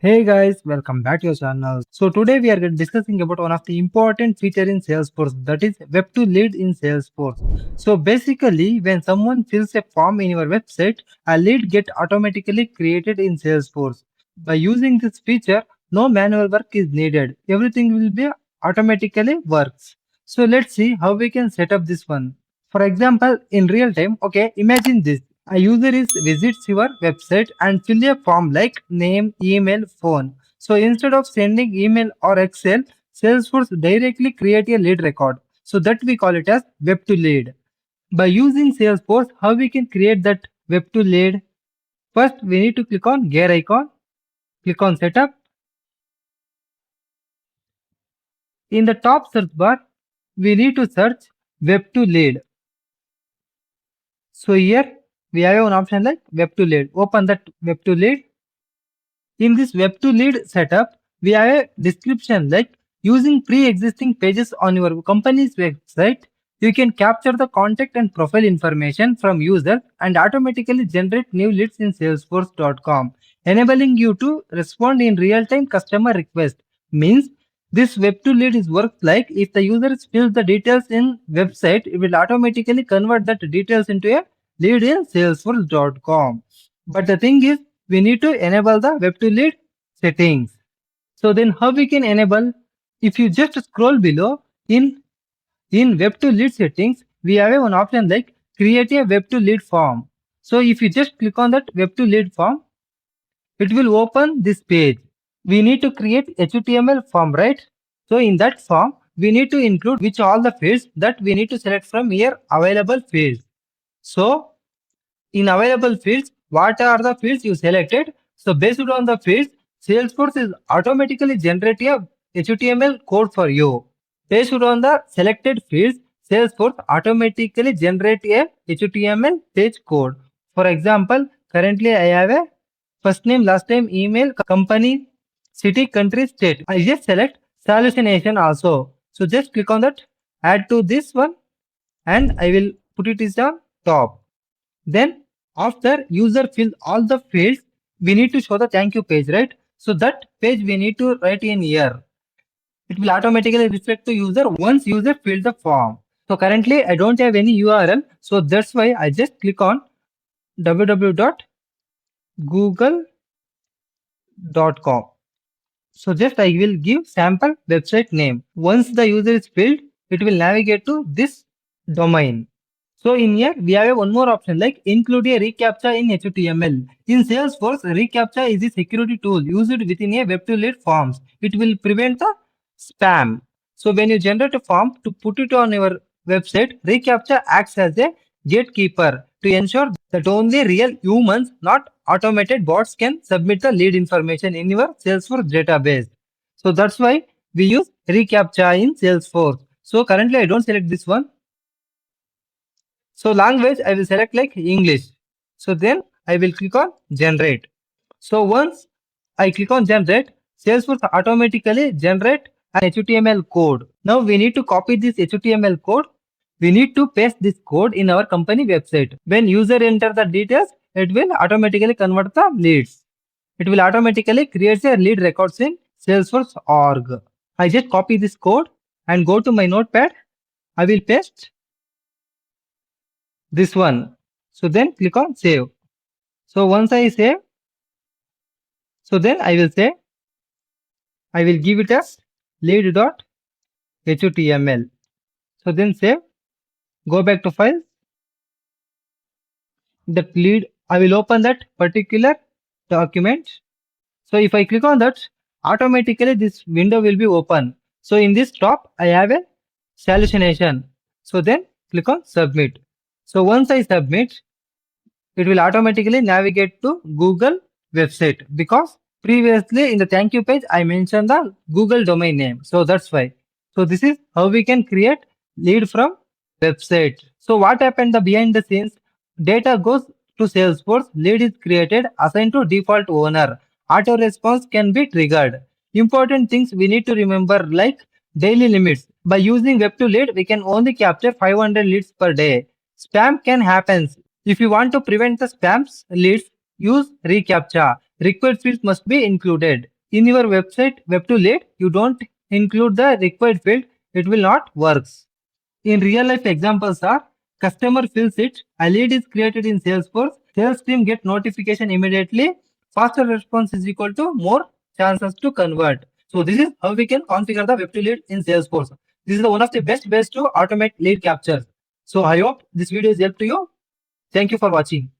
Hey guys, welcome back to your channel. So today we are discussing about one of the important feature in Salesforce, that is Web-to-Lead in Salesforce. So basically when someone fills a form in your website, a lead get automatically created in Salesforce. By using this feature, no manual work is needed. Everything will be automatically works. So let's see how we can set up this one. For example, in real time, okay, imagine this. A user is visits your website and fill a form like name, email, phone. So instead of sending email or Excel, Salesforce directly create a lead record. So that we call it as web to lead. By using Salesforce, how we can create that web to lead? First, we need to click on gear icon, click on setup. In the top search bar, we need to search web to lead. So here we have an option like web to lead. Open that web to lead. In this web to lead setup, we have a description like using pre-existing pages on your company's website. You can capture the contact and profile information from users and automatically generate new leads in Salesforce.com, enabling you to respond in real-time customer requests. Means this web to lead is works like if the user fills the details in website, it will automatically convert that details into a lead in Salesforce.com. But the thing is, we need to enable the web to lead settings. So then how we can enable? If you just scroll below in web to lead settings, we have one option like create a web to lead form. So if you just click on that web to lead form, it will open this page. We need to create HTML form, right? So in that form, we need to include which all the fields that we need to select from here available fields. So in available fields, what are the fields you selected? So based on the fields, Salesforce is automatically generating a HTML code for you. Based on the selected fields, Salesforce automatically generate a HTML page code. For example, currently I have a first name, last name, email, company, city, country, state. I just select solution also. So just click on that, add to this one, and I will put it is on top. Then after user fills all the fields, we need to show the thank you page, right? So that page we need to write in here. It will automatically reflect to user once user filled the form. So currently I don't have any URL. So that's why I just click on www.google.com. So just I will give sample website name. Once the user is filled, it will navigate to this domain. So in here, we have one more option like include a reCAPTCHA in HTML. In Salesforce, reCAPTCHA is a security tool used within a web-to-lead forms. It will prevent the spam. So when you generate a form to put it on your website, reCAPTCHA acts as a gatekeeper to ensure that only real humans, not automated bots, can submit the lead information in your Salesforce database. So that's why we use reCAPTCHA in Salesforce. So currently I don't select this one. So language, I will select like English. So then I will click on generate. So once I click on generate, Salesforce automatically generate an HTML code. Now we need to copy this HTML code. We need to paste this code in our company website. When user enter the details, it will automatically convert the leads. It will automatically create a lead records in Salesforce org. I just copy this code and go to my notepad. I will paste this one. So then click on save. So once I save, so then I will say, I will give it as lead.html. So then save, go back to files, that lead, I will open that particular document. So if I click on that, automatically this window will be open. So in this top, I have a salutation. So then click on submit. So once I submit, it will automatically navigate to Google website because previously in the thank you page, I mentioned the Google domain name. So that's why. So this is how we can create lead from website. So what happened the behind the scenes? Data goes to Salesforce, lead is created, assigned to default owner. Auto response can be triggered. Important things we need to remember like daily limits. By using web to lead, we can only capture 500 leads per day. Spam can happen. If you want to prevent the spams leads, use reCAPTCHA. Required fields must be included. in your website web to lead, you don't include the required field, it will not works. In real life examples are customer fills it, a lead is created in Salesforce, sales team get notification immediately, faster response is equal to more chances to convert. So this is how we can configure the web to lead in Salesforce. This is one of the best ways to automate lead capture. So I hope this video is helped to you. Thank you for watching.